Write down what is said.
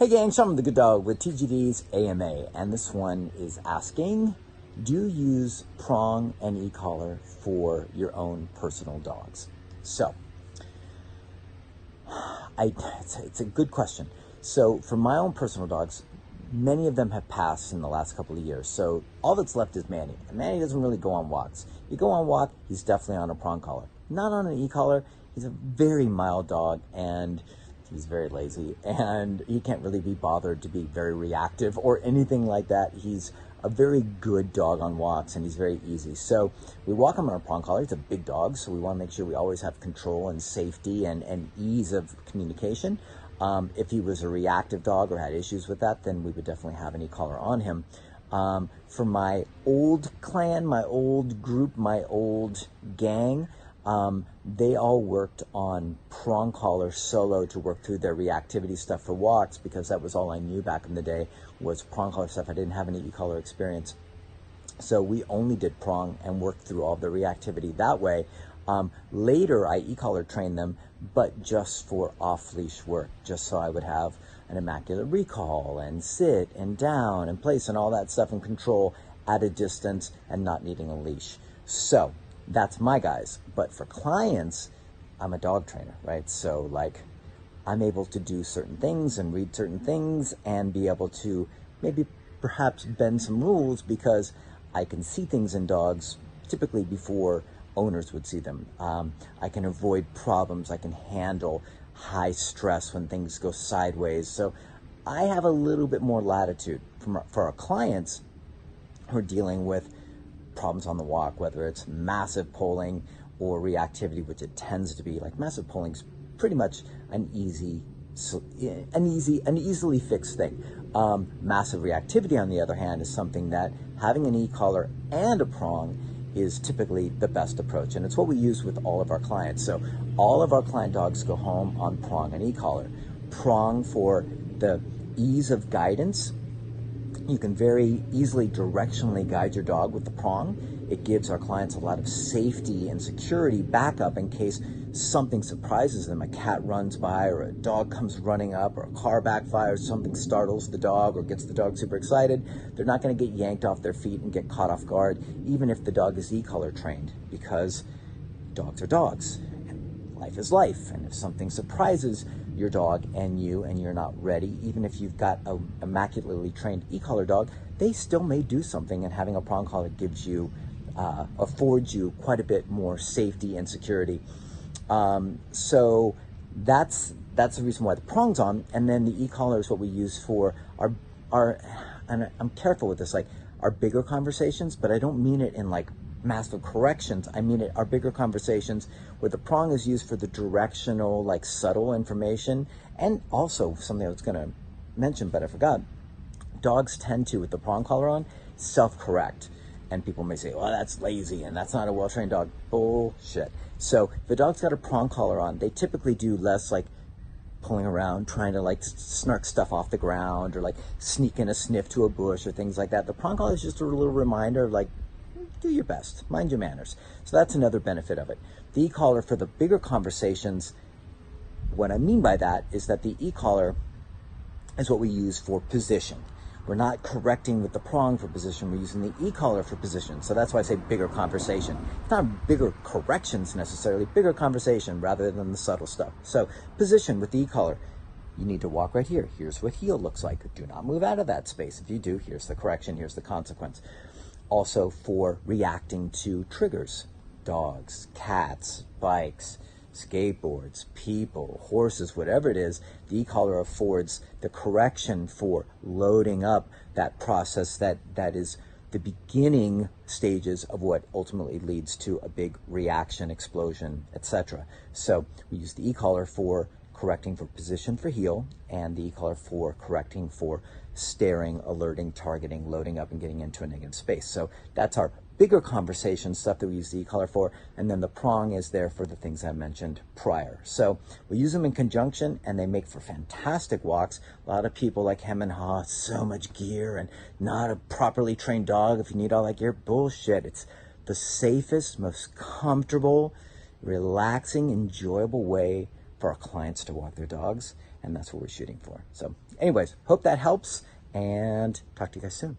Hey gang, Sean the Good Dog with TGD's AMA, and this one is asking, do you use prong and e-collar for your own personal dogs? So, it's a good question. So for my own personal dogs, many of them have passed in the last couple of years. So all that's left is Manny. And Manny doesn't really go on walks. You go on walk, he's definitely on a prong collar. Not on an e-collar. He's a very mild dog, and he's very lazy, and he can't really be bothered to be very reactive or anything like that. He's a very good dog on walks, and he's very easy. So we walk him on a prong collar. He's a big dog, so we want to make sure we always have control and safety and ease of communication. If he was a reactive dog or had issues with that, then we would definitely have an e-collar on him. For my old clan, my old group, my old gang, they all worked on prong collar solo to work through their reactivity stuff for walks, because that was all I knew back in the day was prong collar stuff. I didn't have any e-collar experience. So we only did prong and worked through all the reactivity that way. Later, I e-collar trained them, but just for off-leash work, just so I would have an immaculate recall and sit and down and place and all that stuff and control at a distance and not needing a leash. So that's my guys. But for clients, I'm a dog trainer, right? So like I'm able to do certain things and read certain things and be able to maybe perhaps bend some rules, because I can see things in dogs typically before owners would see them. I can avoid problems. I can handle high stress when things go sideways. So I have a little bit more latitude for our clients who are dealing with problems on the walk, whether it's massive pulling or reactivity, which it tends to be. Like massive pulling is pretty much an easily fixed thing. Massive reactivity, on the other hand, is something that having an e-collar and a prong is typically the best approach, and it's what we use with all of our clients. So all of our client dogs go home on prong and e-collar. Prong for the ease of guidance. You can very easily directionally guide your dog with the prong. It gives our clients a lot of safety and security backup in case something surprises them. A cat runs by, or a dog comes running up, or a car backfires, something startles the dog or gets the dog super excited. They're not going to get yanked off their feet and get caught off guard, even if the dog is e-collar trained, because dogs are dogs and life is life. And if something surprises your dog and you're not ready, even if you've got a immaculately trained e-collar dog, they still may do something, and having a prong collar gives you affords you quite a bit more safety and security. So that's the reason why the prong's on. And then the e-collar is what we use for our and I'm careful with this, like our bigger conversations, but I don't mean it in like massive corrections. I mean it, our bigger conversations, where the prong is used for the directional, like subtle information. And also something I was going to mention, but I forgot. Dogs tend to, with the prong collar on, self-correct. And people may say, well, that's lazy and that's not a well-trained dog. Bullshit. So if the dog's got a prong collar on, they typically do less like pulling around, trying to like snark stuff off the ground, or like sneak in a sniff to a bush or things like that. The prong collar is just a little reminder of like, do your best, mind your manners. So that's another benefit of it. The e-collar for the bigger conversations, what I mean by that is that the e-collar is what we use for position. We're not correcting with the prong for position. We're using the e-collar for position. So that's why I say bigger conversation. It's not bigger corrections necessarily, bigger conversation rather than the subtle stuff. So position with the e-collar. You need to walk right here. Here's what heel looks like. Do not move out of that space. If you do, here's the correction. Here's the consequence. Also for reacting to triggers. Dogs, cats, bikes, skateboards, people, horses, whatever it is, the e-collar affords the correction for loading up that process that is the beginning stages of what ultimately leads to a big reaction, explosion, etc. So we use the e-collar for correcting for position for heel, and the e-collar for correcting for staring, alerting, targeting, loading up, and getting into a negative space. So that's our bigger conversation stuff that we use the e-collar for, and then the prong is there for the things I mentioned prior. So we use them in conjunction, and they make for fantastic walks. A lot of people like hem and haw, so much gear and not a properly trained dog if you need all that gear. Bullshit. It's the safest, most comfortable, relaxing, enjoyable way for our clients to walk their dogs, and that's what we're shooting for. So anyways, hope that helps, and talk to you guys soon.